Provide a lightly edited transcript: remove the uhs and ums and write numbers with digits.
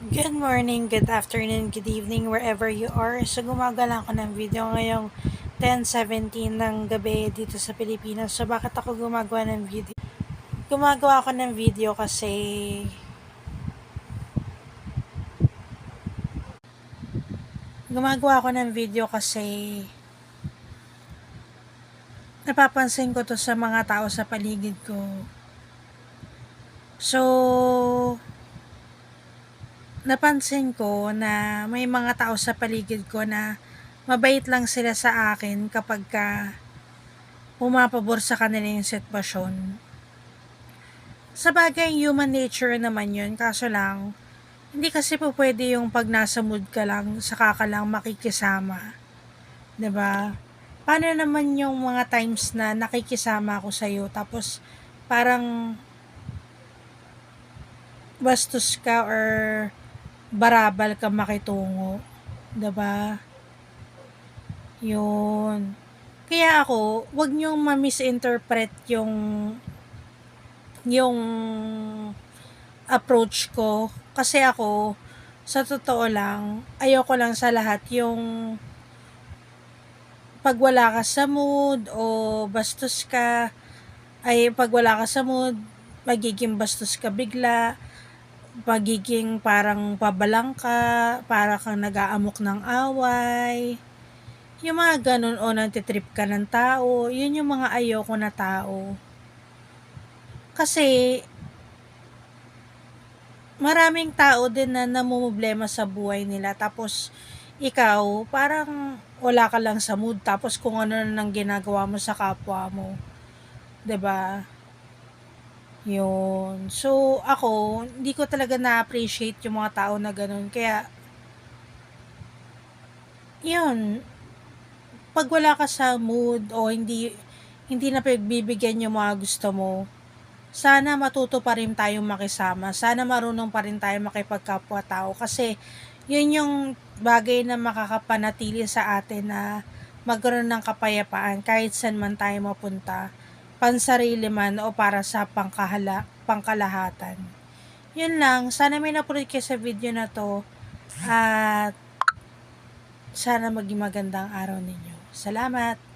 Good morning, good afternoon, good evening, wherever you are. So, gumagawa ako ng video ngayong 10:17 ng gabi dito sa Pilipinas. So, bakit ako gumagawa ng video? Gumagawa ako ng video kasi napapansin ko to sa mga tao sa paligid ko. So, napansin ko na may mga tao sa paligid ko na mabait lang sila sa akin kapag pumapabor sa kanila yung sitwasyon. Sa bagay, human nature naman yun, kaso lang, hindi kasi po pwede yung pag nasa mood ka lang, saka ka lang makikisama. 'Di ba? Paano naman yung mga times na nakikisama ako sa'yo, tapos parang bastos ka or barabal ka makitungo. 'Di ba? Yun. Kaya ako, wag niyong ma-misinterpret yung approach ko. Kasi ako, sa totoo lang, ayoko lang sa lahat yung pag wala ka sa mood o bastos ka, pag wala ka sa mood, magiging bastos ka bigla, magiging parang pabalang ka, para kang nag-aamok ng away, yung mga ganun, o nagtitrip ka ng tao, yun yung mga ayoko na tao. Kasi, maraming tao din na namumblema sa buhay nila, tapos ikaw, parang wala ka lang sa mood, tapos kung ano na nang ginagawa mo sa kapwa mo. 'Di ba? Yun. So, ako, hindi ko talaga na-appreciate yung mga tao na ganun. Kaya, yun, pag wala ka sa mood o hindi na pagbibigyan yung mga gusto mo, sana matuto pa rin tayong makisama. Sana marunong pa rin tayo makipagkapwa-tao. Kasi, yun yung bagay na makakapanatili sa atin na magkaroon ng kapayapaan kahit saan man tayo mapunta, pansarili man o para sa pangkalahatan. Yun lang, sana may napulot kayo sa video na to, at sana maging magandang araw ninyo. Salamat!